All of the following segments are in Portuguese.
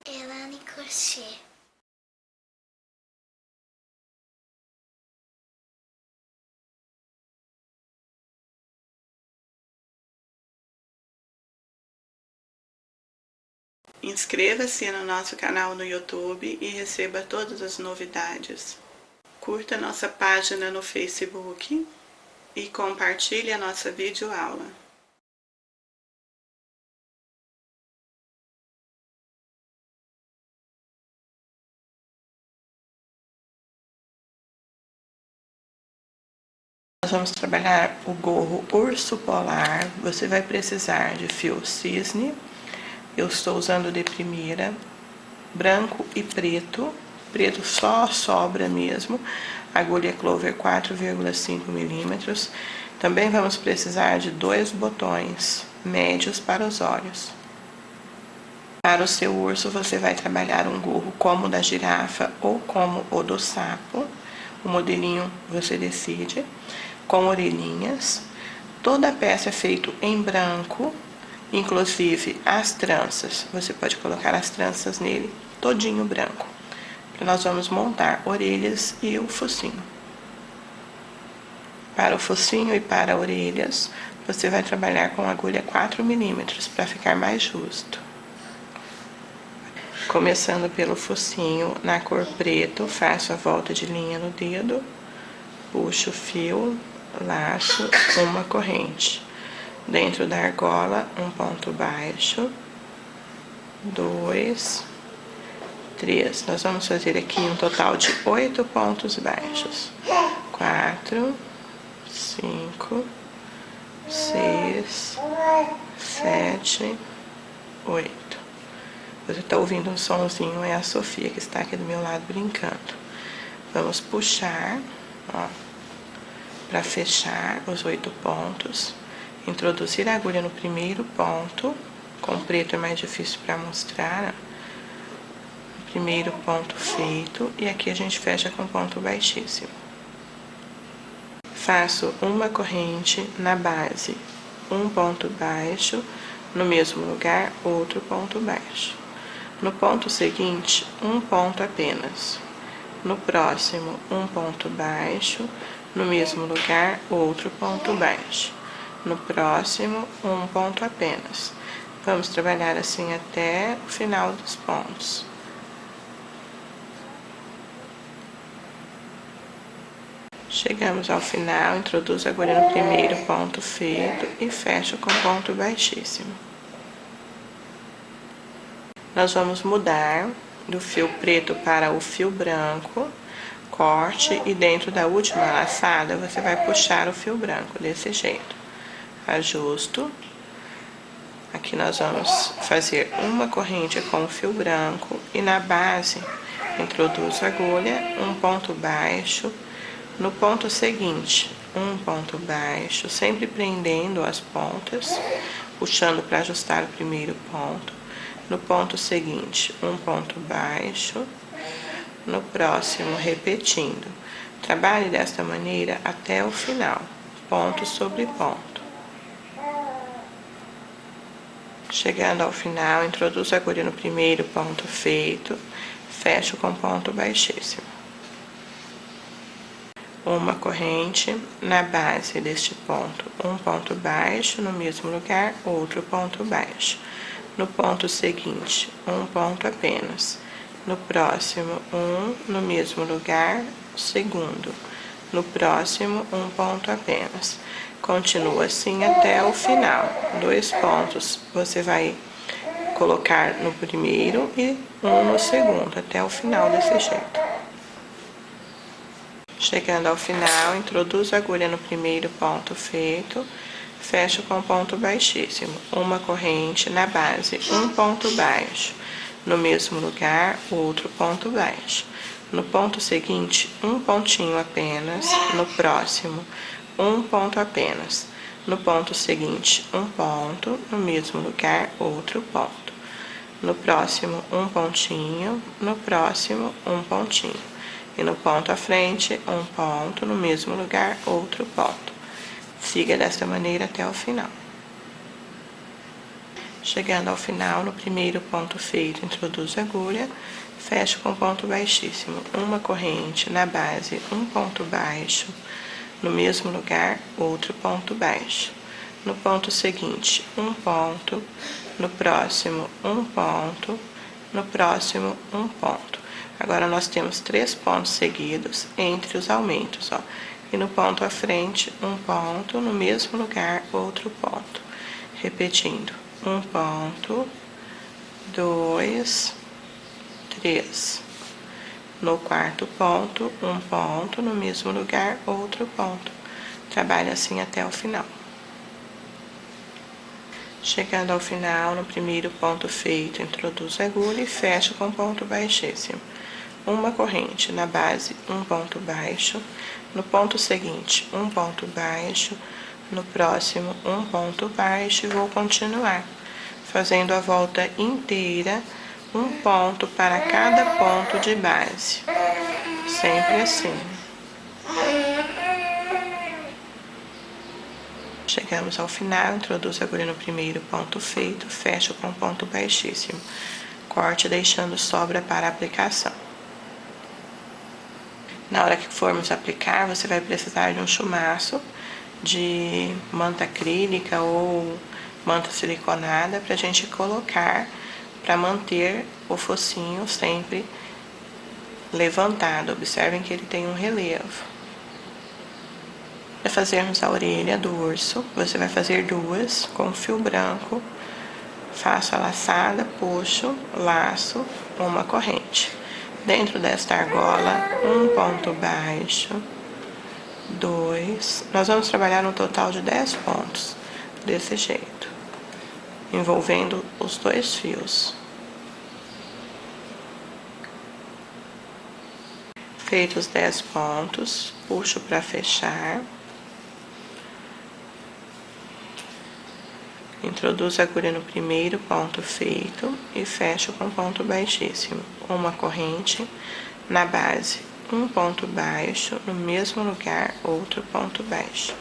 Elane Crochê. Inscreva-se no nosso canal no YouTube e receba todas as novidades. Curta nossa página no Facebook e compartilhe a nossa videoaula. Nós vamos trabalhar o gorro urso polar. Você vai precisar de fio cisne. Eu estou usando de primeira, branco e preto. Preto só sobra mesmo. Agulha Clover 4,5 milímetros. Também vamos precisar de 2 botões médios para os olhos. Para o seu urso, você vai trabalhar um gorro como o da girafa ou como o do sapo. O modelinho você decide, com orelhinhas. Toda a peça é feita em branco, inclusive as tranças. Você pode colocar as tranças nele todinho branco. Nós vamos montar orelhas e o focinho. Para o focinho e para orelhas, você vai trabalhar com agulha 4 milímetros para ficar mais justo. Começando pelo focinho, na cor preto, faço a volta de linha no dedo, puxo o fio, laço, uma corrente. Dentro da argola, um ponto baixo, 2, 3. Nós vamos fazer aqui um total de 8 pontos baixos. 4, 5, 6, 7, 8. Você está ouvindo um sonzinho, é a Sofia que está aqui do meu lado brincando. Vamos puxar, ó, para fechar os 8 pontos. Introduzir a agulha no primeiro ponto. Com preto é mais difícil para mostrar, ó. Primeiro ponto feito, e aqui a gente fecha com ponto baixíssimo. Faço uma corrente na base, um ponto baixo, no mesmo lugar, outro ponto baixo. No ponto seguinte, um ponto apenas. No próximo, um ponto baixo, no mesmo lugar, outro ponto baixo. No próximo, um ponto apenas. Vamos trabalhar assim até o final dos pontos. Chegamos ao final, introduzo a agulha no primeiro ponto feito e fecho com ponto baixíssimo. Nós vamos mudar do fio preto para o fio branco, corte, e dentro da última laçada você vai puxar o fio branco desse jeito. Ajusto. Aqui nós vamos fazer uma corrente com o fio branco e na base introduzo a agulha, um ponto baixo. No ponto seguinte, um ponto baixo, sempre prendendo as pontas, puxando para ajustar o primeiro ponto. No ponto seguinte, um ponto baixo. No próximo, repetindo. Trabalhe desta maneira até o final, ponto sobre ponto. Chegando ao final, introduzo a agulha no primeiro ponto feito, fecho com ponto baixíssimo. Uma corrente na base deste ponto, um ponto baixo, no mesmo lugar, outro ponto baixo. No ponto seguinte, um ponto apenas. No próximo, um, no mesmo lugar, segundo. No próximo, um ponto apenas. Continua assim até o final. 2 pontos você vai colocar no primeiro e um no segundo, até o final desse jeito. Chegando ao final, introduzo a agulha no primeiro ponto feito, fecho com ponto baixíssimo, uma corrente na base, um ponto baixo, no mesmo lugar, outro ponto baixo. No ponto seguinte, um pontinho apenas, no próximo, um ponto apenas. No ponto seguinte, um ponto, no mesmo lugar, outro ponto. No próximo, um pontinho, no próximo, um pontinho. E no ponto à frente, um ponto, no mesmo lugar, outro ponto. Siga desta maneira até o final. Chegando ao final, no primeiro ponto feito, introduz a agulha, fecho com ponto baixíssimo, uma corrente na base, um ponto baixo, no mesmo lugar, outro ponto baixo. No ponto seguinte, um ponto, no próximo, um ponto, no próximo, um ponto. Agora, nós temos 3 pontos seguidos entre os aumentos, ó. E no ponto à frente, um ponto, no mesmo lugar, outro ponto. Repetindo, um ponto, 2, 3. No quarto ponto, um ponto, no mesmo lugar, outro ponto. Trabalha assim até o final. Chegando ao final, no primeiro ponto feito, introduz a agulha e fecha com ponto baixíssimo. Uma corrente na base, um ponto baixo. No ponto seguinte, um ponto baixo. No próximo, um ponto baixo e vou continuar, fazendo a volta inteira, um ponto para cada ponto de base. Sempre assim. Chegamos ao final, introduz a agulha no primeiro ponto feito, fecho com ponto baixíssimo. Corte deixando sobra para aplicação. Na hora que formos aplicar, você vai precisar de um chumaço de manta acrílica ou manta siliconada para a gente colocar, para manter o focinho sempre levantado. Observem que ele tem um relevo. Para fazermos a orelha do urso, você vai fazer 2 com fio branco. Faço a laçada, puxo, laço, uma corrente. Dentro desta argola, um ponto baixo, 2. Nós vamos trabalhar no total de 10 pontos, desse jeito, envolvendo os 2 fios. Feitos 10 pontos, puxo para fechar. Introduzo a agulha no primeiro ponto feito e fecho com ponto baixíssimo. Uma corrente na base, um ponto baixo, no mesmo lugar, outro ponto baixo.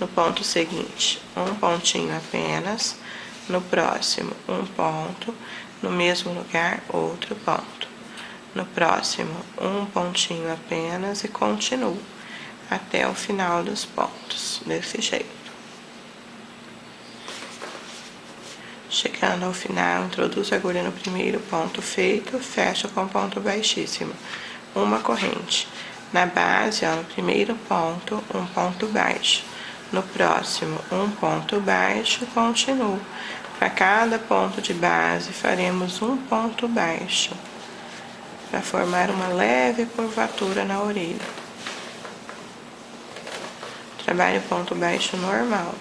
No ponto seguinte, um pontinho apenas. No próximo, um ponto, no mesmo lugar, outro ponto. No próximo, um pontinho apenas e continuo até o final dos pontos, desse jeito. Chegando ao final, introduzo a agulha no primeiro ponto feito, fecho com ponto baixíssimo. Uma corrente. Na base, ó, no primeiro ponto, um ponto baixo. No próximo, um ponto baixo, continuo. Para cada ponto de base, faremos um ponto baixo, para formar uma leve curvatura na orelha. Trabalhe o ponto baixo normal.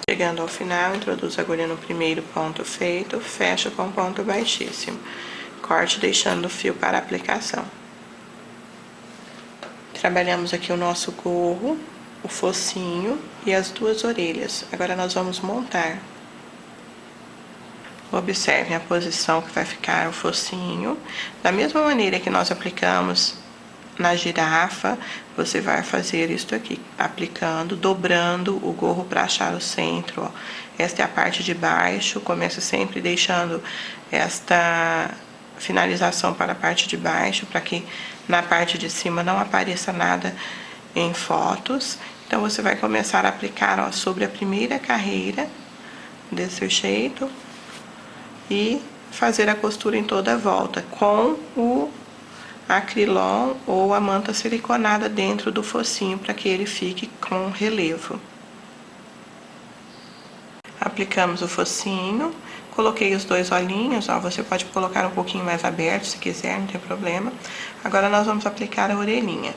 Chegando ao final, introduzo a agulha no primeiro ponto feito, fecho com ponto baixíssimo. Corte deixando o fio para aplicação. Trabalhamos aqui o nosso gorro, o focinho e as 2 orelhas. Agora nós vamos montar. Observem a posição que vai ficar o focinho. Da mesma maneira que nós aplicamos na girafa, você vai fazer isso aqui, aplicando, dobrando o gorro para achar o centro, ó. Esta é a parte de baixo, começa sempre deixando esta finalização para a parte de baixo, para que na parte de cima não apareça nada em fotos. Então, você vai começar a aplicar, ó, sobre a primeira carreira, desse jeito, e fazer a costura em toda a volta, com o acrilon ou a manta siliconada dentro do focinho, para que ele fique com relevo. Aplicamos o focinho, coloquei os 2 olhinhos, ó, você pode colocar um pouquinho mais aberto se quiser, não tem problema. Agora nós vamos aplicar a orelhinha.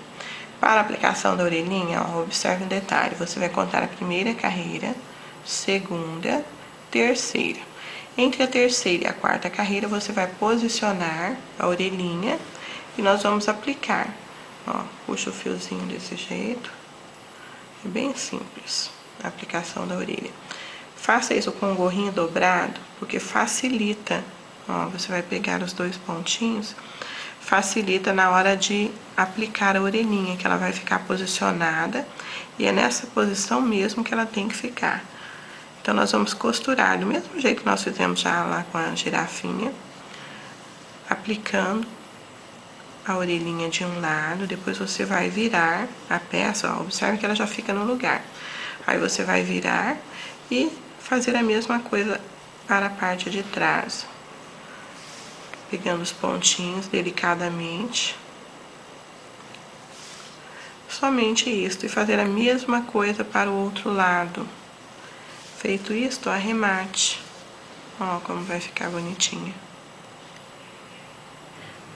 Para a aplicação da orelhinha, ó, observe um detalhe, você vai contar a primeira carreira, segunda, terceira. Entre a terceira e a quarta carreira, você vai posicionar a orelhinha e nós vamos aplicar. Ó, puxa o fiozinho desse jeito. É bem simples a aplicação da orelha. Faça isso com o gorrinho dobrado, porque facilita. Ó, você vai pegar os 2 pontinhos, facilita na hora de aplicar a orelhinha, que ela vai ficar posicionada e é nessa posição mesmo que ela tem que ficar. Então, nós vamos costurar do mesmo jeito que nós fizemos já lá com a girafinha, aplicando a orelhinha de um lado, depois você vai virar a peça, ó, observe que ela já fica no lugar. Aí você vai virar e fazer a mesma coisa para a parte de trás. Pegando os pontinhos delicadamente. Somente isso, e fazer a mesma coisa para o outro lado. Feito isto, arremate. Ó, como vai ficar bonitinha.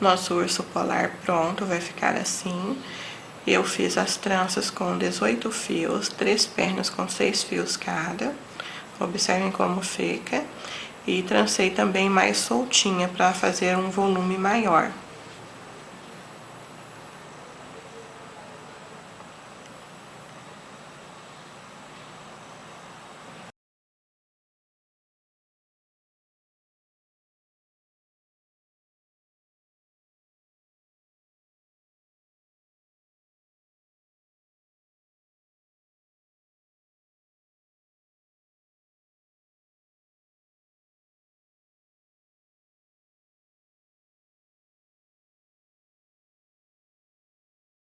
Nosso urso polar pronto, vai ficar assim. Eu fiz as tranças com 18 fios, 3 pernas com 6 fios cada. Observem como fica. E trancei também mais soltinha para fazer um volume maior.